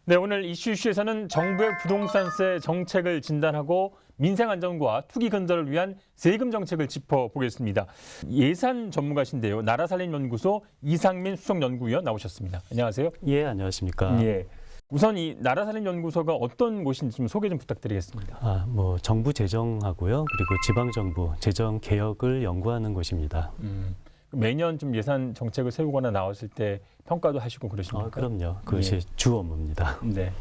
네, 오늘 이슈에서는 정부의 부동산세 정책을 진단하고 민생 안정과 투기 근절을 위한 세금 정책을 짚어보겠습니다. 예산 전문가신데요. 나라살림연구소 이상민 수석연구위원 나오셨습니다. 안녕하세요. 예, 안녕하십니까. 예. 우선 이 나라살림연구소가 어떤 곳인지 좀 소개 좀 부탁드리겠습니다. 정부 재정하고요. 그리고 지방정부 재정 개혁을 연구하는 곳입니다. 매년 좀 예산 정책을 세우거나 나왔을 때 평가도 하시고 그러십니까? 그럼요. 그것이 주 업무입니다. 네.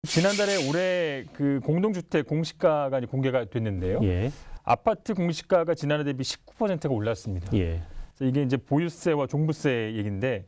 지난달에 올해 그 공동주택 공시가가 이제 공개가 됐는데요. 예. 아파트 공시가가 지난해 대비 19%가 올랐습니다. 예. 그래서 이게 이제 보유세와 종부세 얘기인데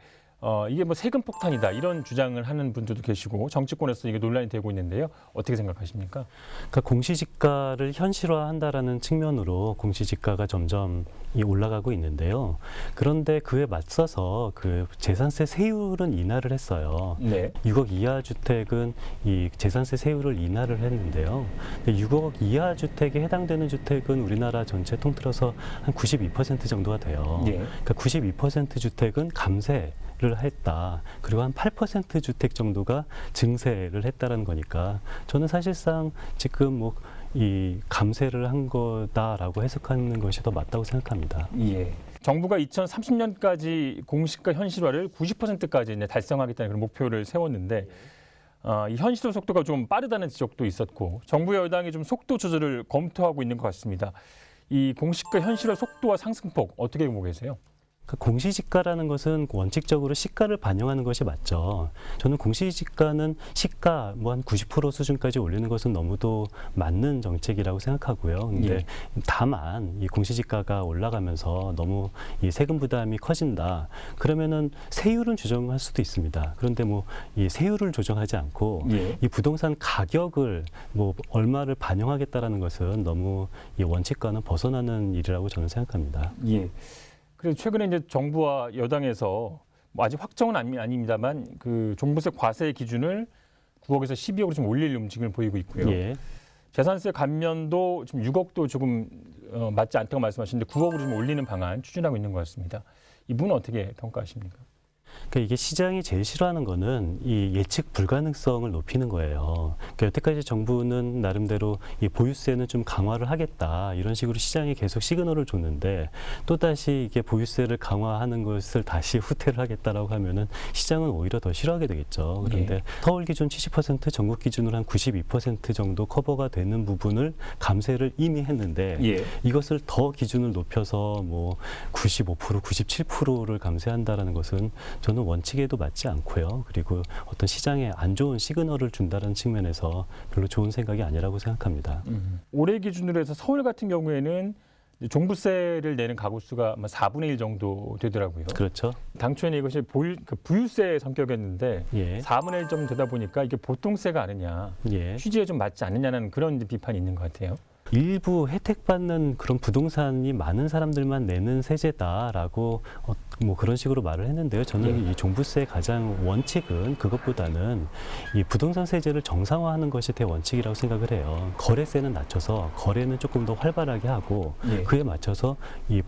이게 뭐 세금 폭탄이다 이런 주장을 하는 분들도 계시고 정치권에서 이게 논란이 되고 있는데요. 어떻게 생각하십니까? 그러니까 공시지가를 현실화한다라는 측면으로 공시지가가 점점 올라가고 있는데요. 그런데 그에 맞서서 그 재산세 세율은 인하를 했어요. 네. 6억 이하 주택은 이 재산세 세율을 인하를 했는데요. 6억 이하 주택에 해당되는 주택은 우리나라 전체 통틀어서 한 92% 정도가 돼요. 예. 그러니까 92% 주택은 감세를 했다. 그리고 한 8% 주택 정도가 증세를 했다는 거니까 저는 사실상 지금 뭐 이 감세를 한 거다라고 해석하는 것이 더 맞다고 생각합니다. 예. 정부가 2030년까지 공시가 현실화를 90%까지 달성하겠다는 그런 목표를 세웠는데 이 현실화 속도가 좀 빠르다는 지적도 있었고 정부 여당이 좀 속도 조절을 검토하고 있는 것 같습니다. 이 공시가 현실화 속도와 상승폭 어떻게 보고 계세요? 공시지가라는 것은 원칙적으로 시가를 반영하는 것이 맞죠. 저는 공시지가는 시가 뭐 한 90% 수준까지 올리는 것은 너무도 맞는 정책이라고 생각하고요. 근데 다만 이 공시지가가 올라가면서 너무 이 세금 부담이 커진다. 그러면은 세율은 조정할 수도 있습니다. 그런데 뭐 이 세율을 조정하지 않고 이 부동산 가격을 뭐 얼마를 반영하겠다라는 것은 너무 이 원칙과는 벗어나는 일이라고 저는 생각합니다. 예. 그래서 최근에 이제 정부와 여당에서 뭐 아직 확정은 아닙니다만 그 종부세 과세 기준을 9억에서 12억으로 좀 올릴 움직임을 보이고 있고요. 예. 재산세 감면도 지금 6억도 조금 맞지 않다고 말씀하시는데 9억으로 좀 올리는 방안 추진하고 있는 것 같습니다. 이 부분은 어떻게 평가하십니까? 그러니까 이게 시장이 제일 싫어하는 거는 이 예측 불가능성을 높이는 거예요. 그러니까 여태까지 정부는 나름대로 이 보유세는 좀 강화를 하겠다 이런 식으로 시장에 계속 시그널을 줬는데 또 다시 이게 보유세를 강화하는 것을 다시 후퇴를 하겠다라고 하면은 시장은 오히려 더 싫어하게 되겠죠. 그런데 서울 기준 70%, 전국 기준으로 한 92% 정도 커버가 되는 부분을 감세를 이미 했는데 이것을 더 기준을 높여서 뭐 95%, 97%를 감세한다라는 것은 저는 원칙에도 맞지 않고요. 그리고 어떤 시장에 안 좋은 시그널을 준다는 측면에서 별로 좋은 생각이 아니라고 생각합니다. 올해 기준으로 해서 서울 같은 경우에는 종부세를 내는 가구 수가 아마 4분의 1 정도 되더라고요. 그렇죠. 당초에는 이것이 부유세 성격이었는데 4분의 1 정도 되다 보니까 이게 보통세가 아니냐, 취지에 좀 맞지 않느냐는 그런 비판이 있는 것 같아요. 일부 혜택받는 그런 부동산이 많은 사람들만 내는 세제다라고 뭐 그런 식으로 말을 했는데요. 저는 이 종부세의 가장 원칙은 그것보다는 이 부동산 세제를 정상화하는 것이 대원칙이라고 생각을 해요. 거래세는 낮춰서 거래는 조금 더 활발하게 하고 그에 맞춰서 이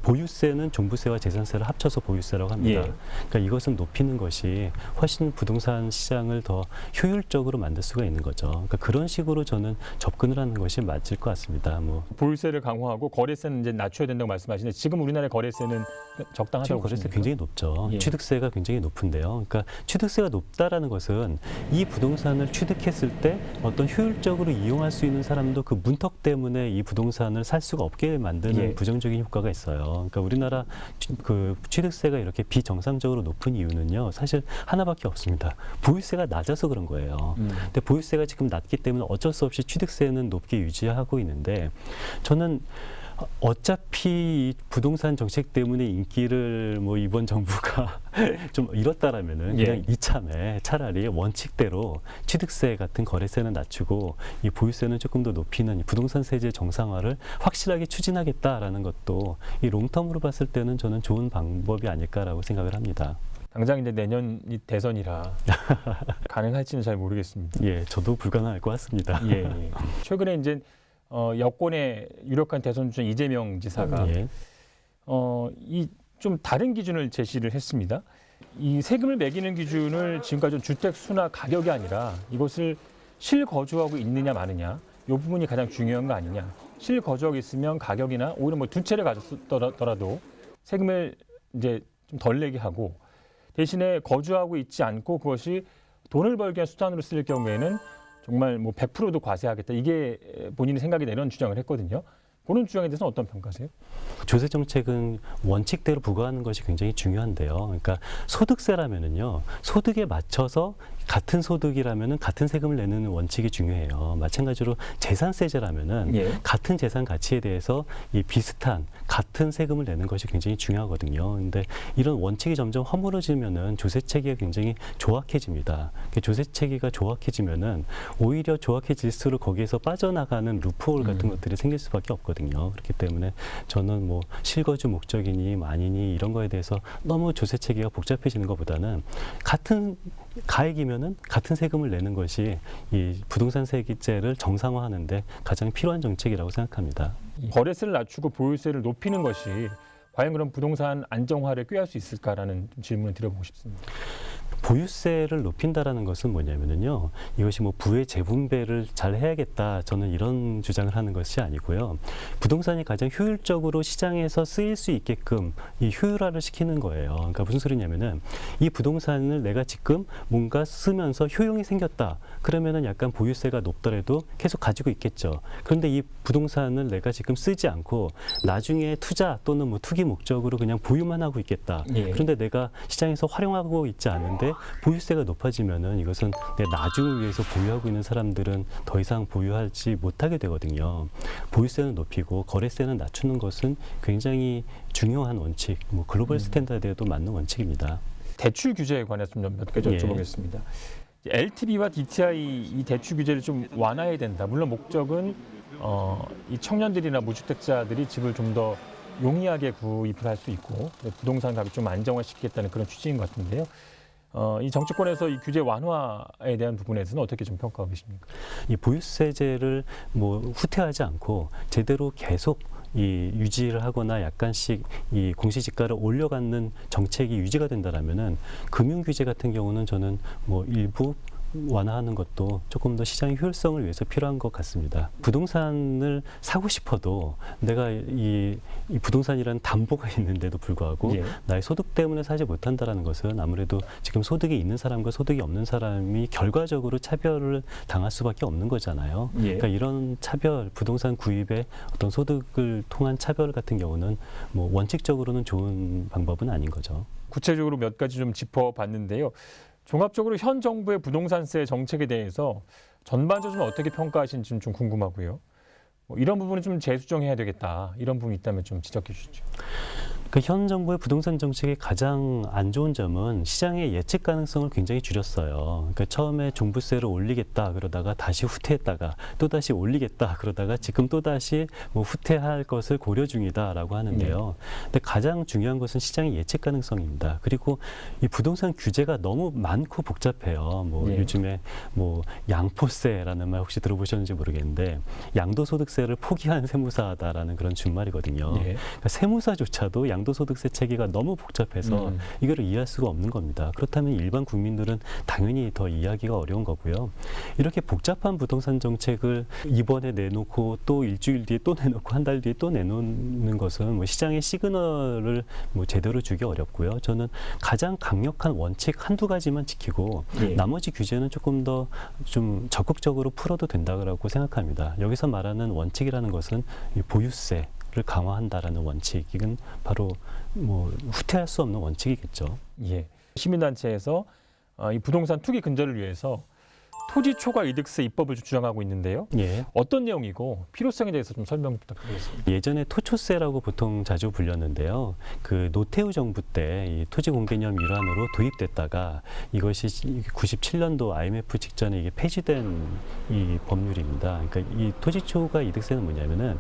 보유세는 종부세와 재산세를 합쳐서 보유세라고 합니다. 그러니까 이것은 높이는 것이 훨씬 부동산 시장을 더 효율적으로 만들 수가 있는 거죠. 그러니까 그런 식으로 저는 접근을 하는 것이 맞을 것 같습니다. 뭐 보유세를 강화하고 거래세는 이제 낮춰야 된다고 말씀하시는데 지금 우리나라의 거래세는 적당하다고 지금 거래세 보십니까? 굉장히 높죠. 취득세가 굉장히 높은데요. 그러니까 취득세가 높다라는 것은 이 부동산을 취득했을 때 어떤 효율적으로 이용할 수 있는 사람도 그 문턱 때문에 이 부동산을 살 수가 없게 만드는 부정적인 효과가 있어요. 그러니까 우리나라 그 취득세가 이렇게 비정상적으로 높은 이유는요. 사실 하나밖에 없습니다. 보유세가 낮아서 그런 거예요. 근데 보유세가 지금 낮기 때문에 어쩔 수 없이 취득세는 높게 유지하고 있는데 저는 어차피 부동산 정책 때문에 인기를 뭐 이번 정부가 좀 잃었다라면은 그냥 이참에 차라리 원칙대로 취득세 같은 거래세는 낮추고 이 보유세는 조금 더 높이는 부동산 세제 정상화를 확실하게 추진하겠다라는 것도 이 롱텀으로 봤을 때는 저는 좋은 방법이 아닐까라고 생각을 합니다. 당장 이제 내년이 대선이라 가능할지는 잘 모르겠습니다. 저도 불가능할 것 같습니다. 최근에 이제 여권의 유력한 대선 주자 이재명 지사가 이 좀 다른 기준을 제시를 했습니다. 이 세금을 매기는 기준을 지금까지 주택 수나 가격이 아니라 이것을 실거주하고 있느냐 마느냐 이 부분이 가장 중요한 거 아니냐. 실거주하고 있으면 가격이나 오히려 뭐 두 채를 가졌더라도 세금을 이제 좀 덜 내게 하고 대신에 거주하고 있지 않고 그것이 돈을 벌기 위한 수단으로 쓸 경우에는 정말 뭐 100%도 과세하겠다. 이게 본인의 생각이다 이런 주장을 했거든요. 그런 주장에 대해서는 어떤 평가세요? 조세 정책은 원칙대로 부과하는 것이 굉장히 중요한데요. 그러니까 소득세라면은요, 소득에 맞춰서 같은 소득이라면은 같은 세금을 내는 원칙이 중요해요. 마찬가지로 재산세제라면은 예. 같은 재산 가치에 대해서 이 비슷한 같은 세금을 내는 것이 굉장히 중요하거든요. 근데 이런 원칙이 점점 허물어지면은 조세 체계가 굉장히 조악해집니다. 조세 체계가 조악해지면은 오히려 조악해질수록 거기에서 빠져나가는 루프홀 같은 것들이 생길 수밖에 없거든요. 그렇기 때문에 저는 뭐 실거주 목적이니 아니니 이런 거에 대해서 너무 조세 체계가 복잡해지는 것보다는 같은 가액이면은 같은 세금을 내는 것이 이 부동산 세제를 정상화하는데 가장 필요한 정책이라고 생각합니다. 거래세를 낮추고 보유세를 높이는 것이 과연 그런 부동산 안정화를 꾀할 수 있을까라는 질문을 드려보고 싶습니다. 보유세를 높인다라는 것은 뭐냐면요, 이것이 뭐 부의 재분배를 잘 해야겠다, 저는 이런 주장을 하는 것이 아니고요. 부동산이 가장 효율적으로 시장에서 쓰일 수 있게끔 이 효율화를 시키는 거예요. 그러니까 무슨 소리냐면은 이 부동산을 내가 지금 뭔가 쓰면서 효용이 생겼다. 그러면은 약간 보유세가 높더라도 계속 가지고 있겠죠. 그런데 이 부동산을 내가 지금 쓰지 않고 나중에 투자 또는 뭐 투기 목적으로 그냥 보유만 하고 있겠다. 예. 그런데 내가 시장에서 활용하고 있지 않은데 보유세가 높아지면은 이것은 내 나중을 위해서 보유하고 있는 사람들은 더 이상 보유하지 못하게 되거든요. 보유세는 높이고 거래세는 낮추는 것은 굉장히 중요한 원칙, 뭐 글로벌 스탠다드에도 맞는 원칙입니다. 대출 규제에 관해서 좀 몇 가지 예. 여쭤보겠습니다. LTV와 DTI 이 대출 규제를 좀 완화해야 된다. 물론 목적은 이 청년들이나 무주택자들이 집을 좀 더 용이하게 구입을 할 수 있고 부동산 가격 좀 안정화시키겠다는 그런 취지인 것 같은데요. 이 정치권에서 이 규제 완화에 대한 부분에서는 어떻게 좀 평가하고 계십니까? 이 보유세제를 뭐 후퇴하지 않고 제대로 계속 이 유지를 하거나 약간씩 이 공시지가를 올려가는 정책이 유지가 된다라면은 금융 규제 같은 경우는 저는 뭐 일부 완화하는 것도 조금 더 시장의 효율성을 위해서 필요한 것 같습니다. 부동산을 사고 싶어도 내가 이 부동산이라는 담보가 있는데도 불구하고 예. 나의 소득 때문에 사지 못한다는 것은 아무래도 지금 소득이 있는 사람과 소득이 없는 사람이 결과적으로 차별을 당할 수밖에 없는 거잖아요. 예. 그러니까 이런 차별, 부동산 구입의 어떤 소득을 통한 차별 같은 경우는 뭐 원칙적으로는 좋은 방법은 아닌 거죠. 구체적으로 몇 가지 좀 짚어봤는데요. 종합적으로 현 정부의 부동산세 정책에 대해서 전반적으로 어떻게 평가하시는지 좀 궁금하고요. 이런 부분은 좀 재수정해야 되겠다. 이런 부분이 있다면 좀 지적해 주시죠. 그 현 정부의 부동산 정책의 가장 안 좋은 점은 시장의 예측 가능성을 굉장히 줄였어요. 그러니까 처음에 종부세를 올리겠다 그러다가 다시 후퇴했다가 또 다시 올리겠다 그러다가 지금 또 다시 뭐 후퇴할 것을 고려 중이다라고 하는데요. 근데 가장 중요한 것은 시장의 예측 가능성입니다. 그리고 이 부동산 규제가 너무 많고 복잡해요. 뭐 예. 요즘에 뭐 양포세라는 말 혹시 들어보셨는지 모르겠는데 양도소득세를 포기한 세무사다라는 그런 준말이거든요. 예. 그러니까 세무사조차도 양도소득세 체계가 너무 복잡해서 이거를 이해할 수가 없는 겁니다. 그렇다면 일반 국민들은 당연히 더 이해하기가 어려운 거고요. 이렇게 복잡한 부동산 정책을 이번에 내놓고 또 일주일 뒤에 또 내놓고 한 달 뒤에 또 내놓는 것은 뭐 시장의 시그널을 뭐 제대로 주기 어렵고요. 저는 가장 강력한 원칙 한두 가지만 지키고 예. 나머지 규제는 조금 더 좀 적극적으로 풀어도 된다고 생각합니다. 여기서 말하는 원칙이라는 것은 이 보유세 를 강화한다라는 원칙은 바로 뭐 후퇴할 수 없는 원칙이겠죠. 예. 시민단체에서 이 부동산 투기 근절을 위해서 토지 초과 이득세 입법을 주장하고 있는데요. 예. 어떤 내용이고 필요성에 대해서 좀 설명 부탁드리겠습니다. 예전에 토초세라고 보통 자주 불렸는데요. 그 노태우 정부 때 이 토지 공개념 일환으로 도입됐다가 이것이 97년도 IMF 직전에 이게 폐지된 이 법률입니다. 그러니까 이 토지 초과 이득세는 뭐냐면은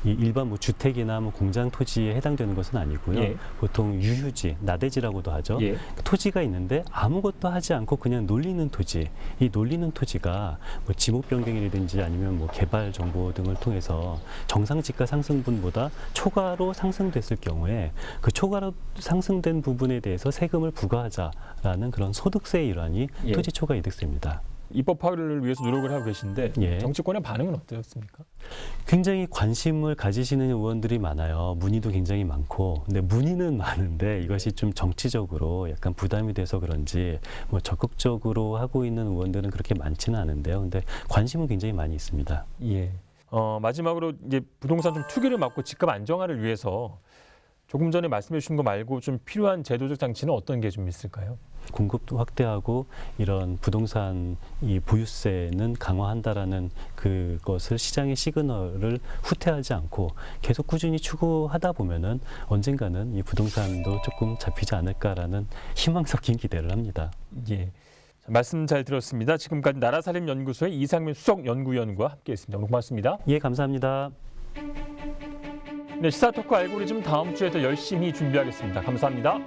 이 일반 뭐 주택이나 뭐 공장 토지에 해당되는 것은 아니고요. 예. 보통 유휴지, 나대지라고도 하죠. 예. 토지가 있는데 아무것도 하지 않고 그냥 놀리는 토지. 이 놀리는 해당 토지가 뭐 지목 변경이라든지 아니면 뭐 개발 정보 등을 통해서 정상 지가 상승분보다 초과로 상승됐을 경우에 그 초과로 상승된 부분에 대해서 세금을 부과하자라는 그런 소득세의 일환이 예. 토지 초과 이득세입니다. 입법화를 위해서 노력을 하고 계신데 예. 정치권의 반응은 어떠셨습니까? 굉장히 관심을 가지시는 의원들이 많아요. 문의도 굉장히 많고, 근데 문의는 많은데 이것이 좀 정치적으로 약간 부담이 돼서 그런지 뭐 적극적으로 하고 있는 의원들은 그렇게 많지는 않은데요. 근데 관심은 굉장히 많이 있습니다. 예. 마지막으로 이제 부동산 좀 투기를 막고 집값 안정화를 위해서 조금 전에 말씀해 주신 거 말고 좀 필요한 제도적 장치는 어떤 게 좀 있을까요? 공급도 확대하고 이런 부동산 이 보유세는 강화한다라는 그것을 시장의 시그널을 후퇴하지 않고 계속 꾸준히 추구하다 보면은 언젠가는 이 부동산도 조금 잡히지 않을까라는 희망 섞인 기대를 합니다. 예. 자, 말씀 잘 들었습니다. 지금까지 나라살림연구소의 이상민 수석연구위원과 함께했습니다. 오늘 고맙습니다. 예, 감사합니다. 네, 시사토크 알고리즘 다음 주에 더 열심히 준비하겠습니다. 감사합니다.